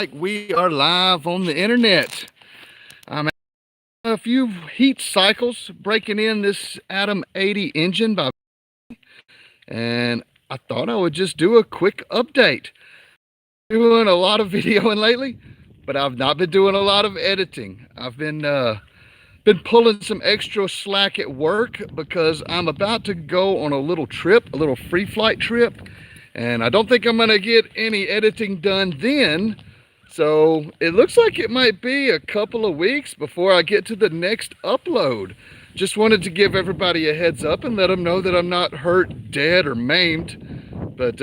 Like we are live on the internet. I'm a few heat cycles breaking in this Atom 80 engine and I thought I would just do a quick update. Doing a lot of videoing lately, but I've not been doing a lot of editing. I've been pulling some extra slack at work because I'm about to go on a little trip, a little free flight trip, and I don't think I'm gonna get any editing done then. So it looks like it might be a couple of weeks before I get to the next upload. Just wanted to give everybody a heads up and let them know that I'm not hurt, dead, or maimed. But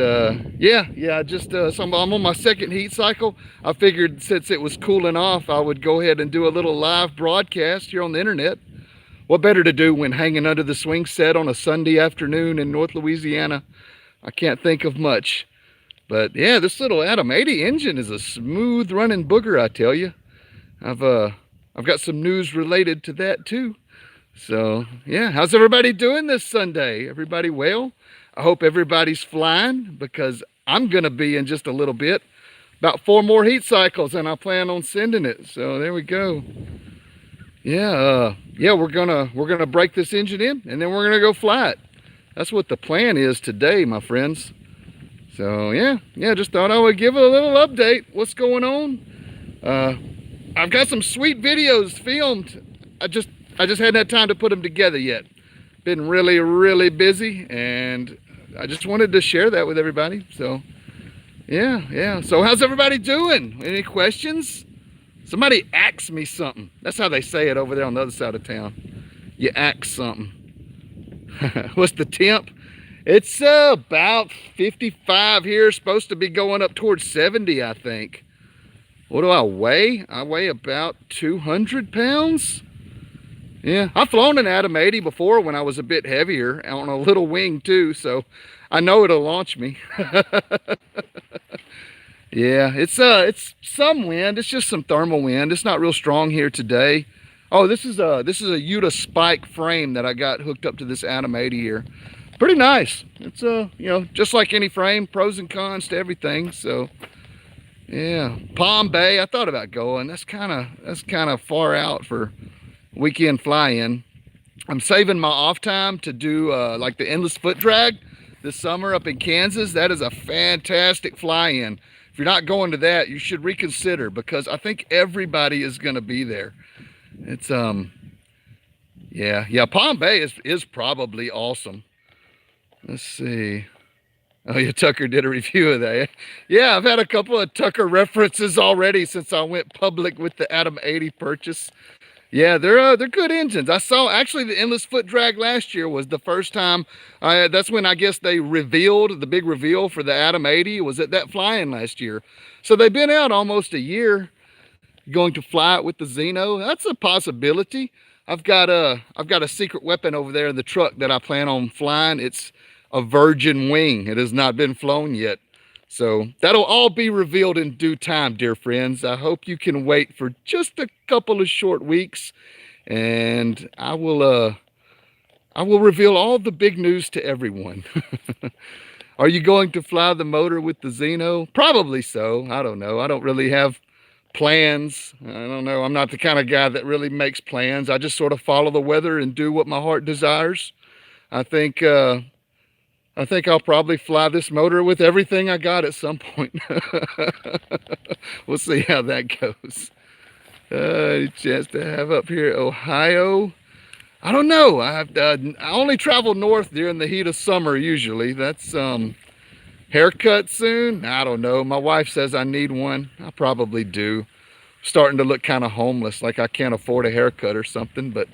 yeah, just so I'm on my second heat cycle. I figured since it was cooling off, I would go ahead and do a little live broadcast here on the internet. What better to do when hanging under the swing set on a Sunday afternoon in North Louisiana? I can't think of much. But yeah, this little Atom 80 engine is a smooth running booger, I tell you. I've got some news related to that too. So yeah, how's everybody doing this Sunday? Everybody well? I hope everybody's flying because I'm gonna be in just a little bit. About 4 more heat cycles and I plan on sending it. So there we go. Yeah, we're gonna break this engine in and then we're gonna go fly it. That's what the plan is today, my friends. So yeah, just thought I would give a little update. What's going on? I've got some sweet videos filmed. I just hadn't had time to put them together yet. Been really busy, and I just wanted to share that with everybody. So yeah. So how's everybody doing? Any questions? Somebody ask me something. That's how they say it over there on the other side of town. You ask something. What's the temp? It's about 55 here. Supposed to be going up towards 70, I think. What do I weigh? I weigh about 200 pounds. Yeah, I've flown an Atom 80 before when I was a bit heavier on a little wing too, so I know it'll launch me. Yeah, it's some wind. It's just some thermal wind. It's not real strong here today. Oh, this is a Utah spike frame that I got hooked up to this Atom 80 here. Pretty nice. It's just like any frame, pros and cons to everything. So yeah, Palm Bay. I thought about going. That's kind of far out for weekend fly-in. I'm saving my off time to do like the endless foot drag this summer up in Kansas. That is a fantastic fly-in. If you're not going to that, you should reconsider because I think everybody is going to be there. It's yeah, Palm Bay is probably awesome. Let's see. Oh yeah, Tucker did a review of that. Yeah, I've had a couple of Tucker references already since I went public with the Atom 80 purchase. Yeah, they're good engines. I saw actually the endless foot drag last year was the first time. That's when I guess they revealed the big reveal for the Atom 80 was at that fly-in last year. So they've been out almost a year. Going to fly it with the Xeno. That's a possibility. I've got a secret weapon over there in the truck that I plan on flying. It's a virgin wing. It has not been flown yet. So that'll all be revealed in due time, dear friends. I hope you can wait for just a couple of short weeks and I will reveal all the big news to everyone. Are you going to fly the motor with the Xeno? Probably so. I don't know. I don't really have plans. I don't know. I'm not the kind of guy that really makes plans. I just sort of follow the weather and do what my heart desires. I think I'll probably fly this motor with everything I got at some point. We'll see how that goes. Chance to have up here Ohio. I don't know. I only travel north during the heat of summer usually. That's haircut soon. I don't know. My wife says I need one. I probably do. Starting to look kind of homeless, like I can't afford a haircut or something. But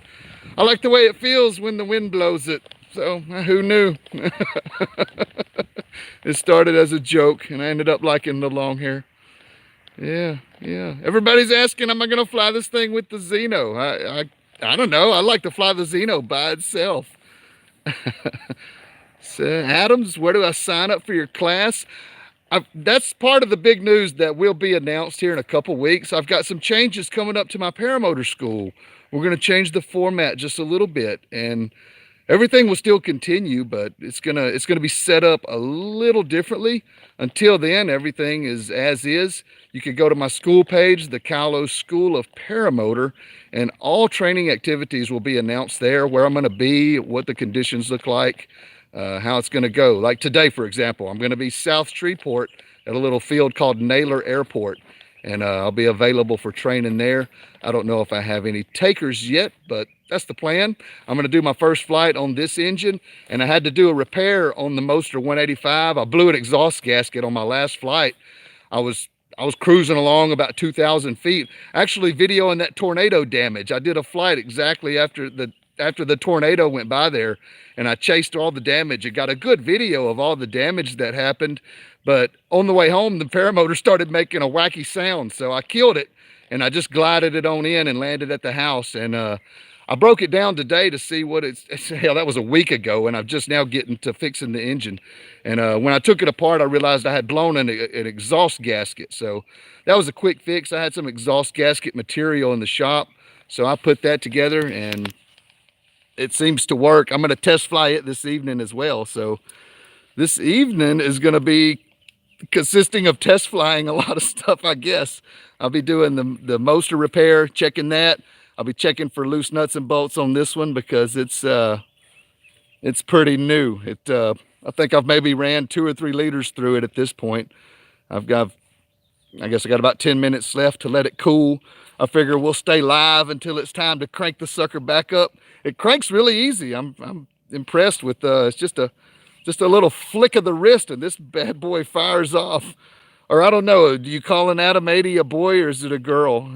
I like the way it feels when the wind blows it. So who knew? It started as a joke and I ended up liking the long hair. Yeah. Everybody's asking, am I going to fly this thing with the Xeno? I don't know. I like to fly the Xeno by itself. So, Adams, where do I sign up for your class? That's part of the big news that will be announced here in a couple weeks. I've got some changes coming up to my paramotor school. We're going to change the format just a little bit. And Everything will still continue, but it's gonna be set up a little differently. Until then, everything is as is. You can go to my school page, the Kalos School of Paramotor, and all training activities will be announced there, where I'm going to be, what the conditions look like, how it's going to go. Like today, for example, I'm going to be South Shreveport at a little field called Naylor Airport, and I'll be available for training there. I don't know if I have any takers yet, but that's the plan. I'm going to do my first flight on this engine, and I had to do a repair on the Moster 185. I blew an exhaust gasket on my last flight. I was I was cruising along about 2,000 feet, actually videoing that tornado damage. I did a flight exactly after the tornado went by there, and I chased all the damage and got a good video of all the damage that happened. But on the way home, the paramotor started making a wacky sound, so I killed it, and I just glided it on in and landed at the house. And I broke it down today to see what hell, that was a week ago, and I'm just now getting to fixing the engine. And when I took it apart, I realized I had blown an exhaust gasket. So that was a quick fix. I had some exhaust gasket material in the shop, so I put that together, and it seems to work. I'm going to test fly it this evening as well. So this evening is going to be consisting of test flying a lot of stuff, I guess. I'll be doing the Moster repair, checking that. I'll be checking for loose nuts and bolts on this one because it's pretty new. I think I've maybe ran 2 or 3 liters through it at this point. I guess I got about 10 minutes left to let it cool. I figure we'll stay live until it's time to crank the sucker back up. It cranks really easy. I'm impressed with it's just a little flick of the wrist and this bad boy fires off. Or I don't know, do you call an Atom 80 a boy or is it a girl?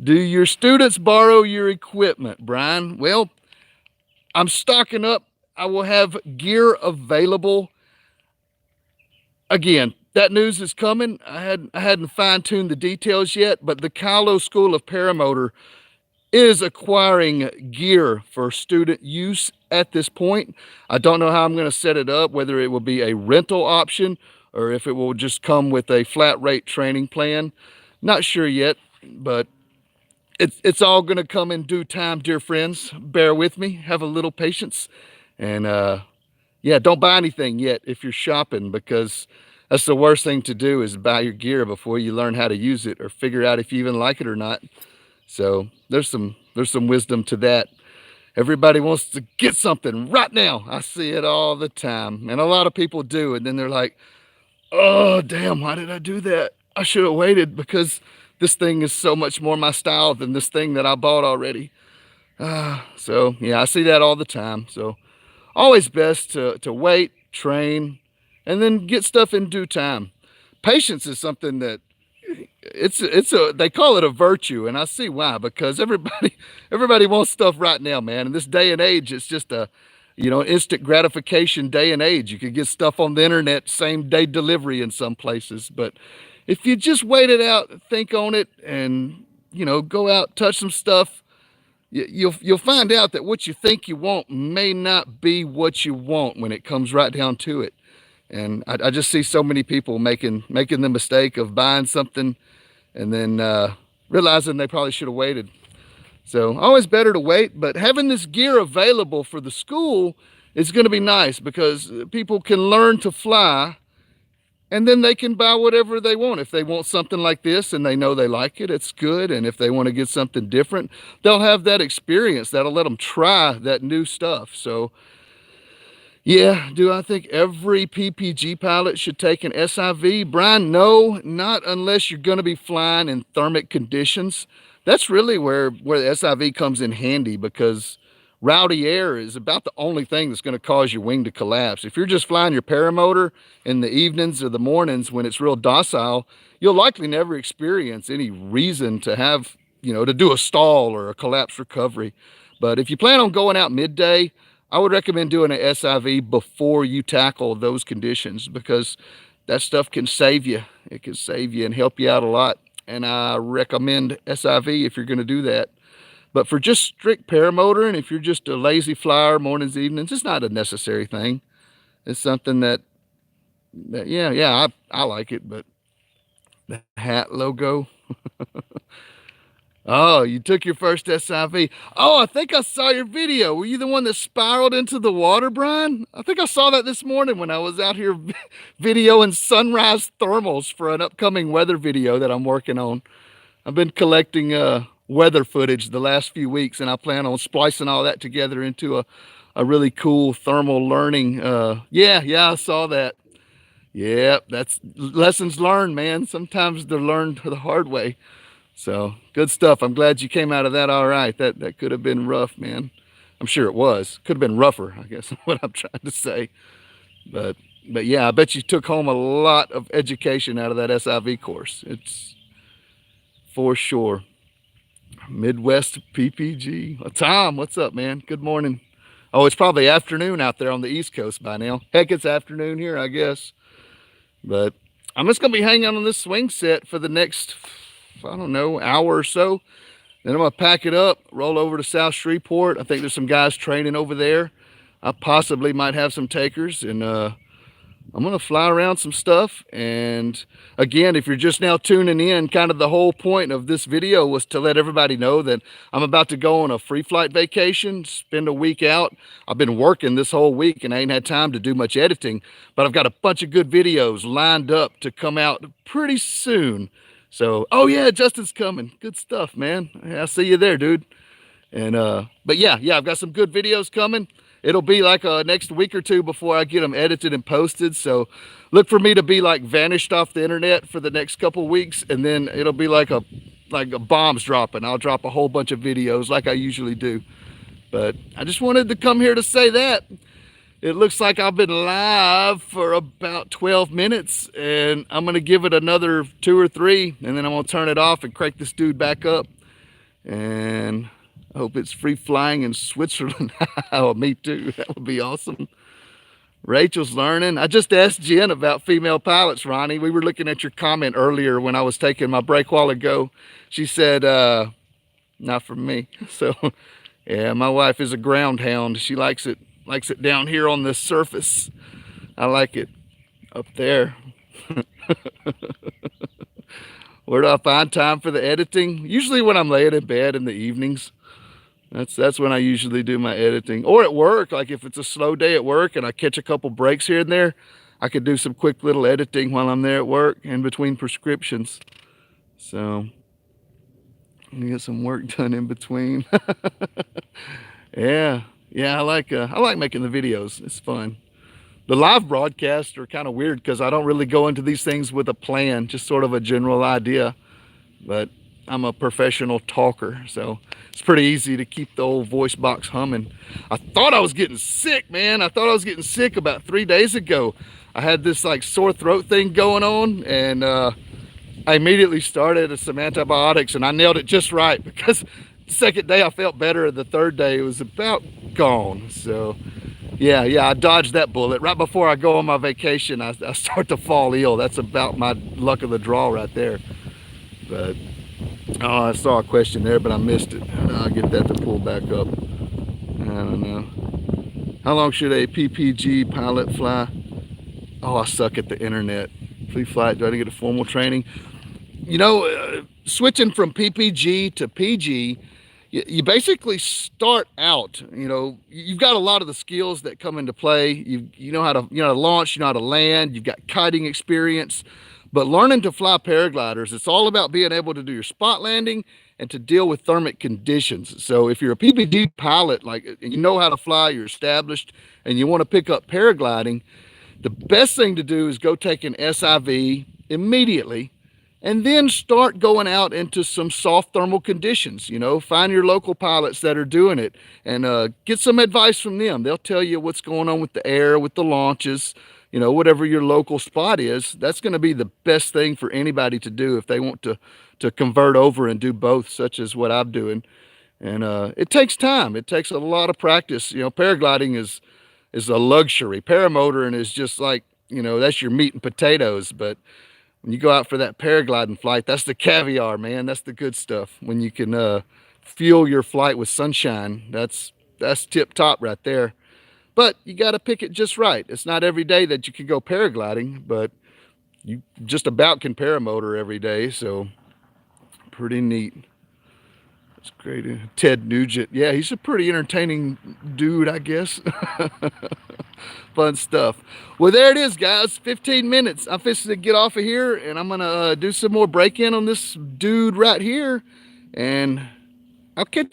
Do your students borrow your equipment, Brian? Well, I'm stocking up. I will have gear available. Again, that news is coming. I hadn't fine-tuned the details yet, but the Kalos School of Paramotor is acquiring gear for student use at this point. I don't know how I'm going to set it up, whether it will be a rental option or if it will just come with a flat rate training plan. Not sure yet, but it's all going to come in due time, dear friends. Bear with me. Have a little patience. And yeah, don't buy anything yet if you're shopping, because that's the worst thing to do, is buy your gear before you learn how to use it or figure out if you even like it or not. So there's some wisdom to that. Everybody wants to get something right now. I see it all the time, and a lot of people do, and then they're like, oh damn, why did I do that? I should have waited, because this thing is so much more my style than this thing that I bought already. So yeah, I see that all the time. So always best to wait, train, and then get stuff in due time. Patience is something that they call it a virtue, and I see why, because everybody wants stuff right now, man. In this day and age, it's just a instant gratification day and age. You can get stuff on the internet, same day delivery in some places. But if you just wait it out, think on it, and go out, touch some stuff, you'll find out that what you think you want may not be what you want when it comes right down to it. And I just see so many people making the mistake of buying something and then realizing they probably should have waited. So always better to wait, but having this gear available for the school is going to be nice, because people can learn to fly, and then they can buy whatever they want. If they want something like this and they know they like it, it's good. And if they want to get something different, they'll have that experience. That'll let them try that new stuff. So yeah, do I think every PPG pilot should take an SIV? Brian, no, not unless you're going to be flying in thermic conditions. That's really where the SIV comes in handy, because rowdy air is about the only thing that's going to cause your wing to collapse. If you're just flying your paramotor in the evenings or the mornings when it's real docile, you'll likely never experience any reason to have, to do a stall or a collapse recovery. But if you plan on going out midday, I would recommend doing an SIV before you tackle those conditions, because that stuff can save you. It can save you and help you out a lot. And I recommend SIV if you're going to do that. But for just strict paramotor, and if you're just a lazy flyer mornings, evenings, it's not a necessary thing. It's something that I like it, but the hat logo. Oh, you took your first SIV. Oh, I think I saw your video. Were you the one that spiraled into the water, Brian? I think I saw that this morning when I was out here videoing sunrise thermals for an upcoming weather video that I'm working on. I've been collecting weather footage the last few weeks, and I plan on splicing all that together into a really cool thermal learning. Yeah, I saw that. Yeah, that's lessons learned, man. Sometimes they're learned the hard way. So good stuff. I'm glad you came out of that all right. That could have been rough, man. I'm sure it was. Could have been rougher, I guess, what I'm trying to say. But but yeah, I bet you took home a lot of education out of that SIV course. It's for sure. Midwest PPG. Tom, what's up, man? Good morning. Oh, it's probably afternoon out there on the East Coast by now. Heck, it's afternoon here, I guess. But I'm just gonna be hanging out on this swing set for the next, I don't know, hour or so. Then I'm gonna pack it up, roll over to South Shreveport. I think there's some guys training over there. I possibly might have some takers, and I'm gonna fly around some stuff. And again, if you're just now tuning in, kind of the whole point of this video was to let everybody know that I'm about to go on a free flight vacation, spend a week out. I've been working this whole week and I ain't had time to do much editing, but I've got a bunch of good videos lined up to come out pretty soon. So, oh yeah, Justin's coming. Good stuff, man. I'll see you there, dude. And but yeah, I've got some good videos coming. It'll be like next week or two before I get them edited and posted. So look for me to be like vanished off the internet for the next couple weeks, and then it'll be like a bombs dropping. I'll drop a whole bunch of videos like I usually do. But I just wanted to come here to say that. It looks like I've been live for about 12 minutes, and I'm going to give it another 2 or 3, and then I'm going to turn it off and crank this dude back up. And I hope it's free flying in Switzerland. Oh, me too. That would be awesome. Rachel's learning. I just asked Jen about female pilots, Ronnie. We were looking at your comment earlier when I was taking my break a while ago. She said, not for me. So, yeah, my wife is a ground hound. She likes it down here on the surface. I like it up there. Where do I find time for the editing? Usually when I'm laying in bed in the evenings. That's when I usually do my editing. Or at work, like if it's a slow day at work and I catch a couple breaks here and there, I could do some quick little editing while I'm there at work in between prescriptions. So, get some work done in between. Yeah, I like making the videos. It's fun. The live broadcasts are kind of weird because I don't really go into these things with a plan, just sort of a general idea. But I'm a professional talker, so it's pretty easy to keep the old voice box humming. I thought I was getting sick, man. I thought I was getting sick about 3 days ago. I had this like sore throat thing going on, and I immediately started some antibiotics, and I nailed it just right because the second day I felt better. The third day it was about gone. So yeah, I dodged that bullet. Right before I go on my vacation, I start to fall ill. That's about my luck of the draw right there. But oh, I saw a question there, but I missed it. I'll get that to pull back up. I don't know. How long should a PPG pilot fly? Oh, I suck at the internet. Free flight, do I get a formal training? You know, switching from PPG to PG, you basically start out, you know, you've got a lot of the skills that come into play. You know how to launch, you know how to land, you've got kiting experience. But learning to fly paragliders, it's all about being able to do your spot landing and to deal with thermic conditions. So if you're a PPG pilot, like you know how to fly, you're established, and you want to pick up paragliding, the best thing to do is go take an SIV immediately and then start going out into some soft thermal conditions. You know, find your local pilots that are doing it and get some advice from them. They'll tell you what's going on with the air, with the launches, you know, whatever your local spot is. That's going to be the best thing for anybody to do if they want to convert over and do both, such as what I'm doing. And it takes time. It takes a lot of practice. You know, paragliding is a luxury. Paramotoring is just like, you know, that's your meat and potatoes. But when you go out for that paragliding flight, that's the caviar, man. That's the good stuff. When you can fuel your flight with sunshine, that's tip top right there. But you got to pick it just right. It's not every day that you can go paragliding, but you just about can paramotor every day. So pretty neat. It's great. Ted Nugent. Yeah, he's a pretty entertaining dude, I guess. Fun stuff. Well, there it is, guys. 15 minutes. I'm fixing to get off of here, and I'm going to do some more break-in on this dude right here. And I'll catch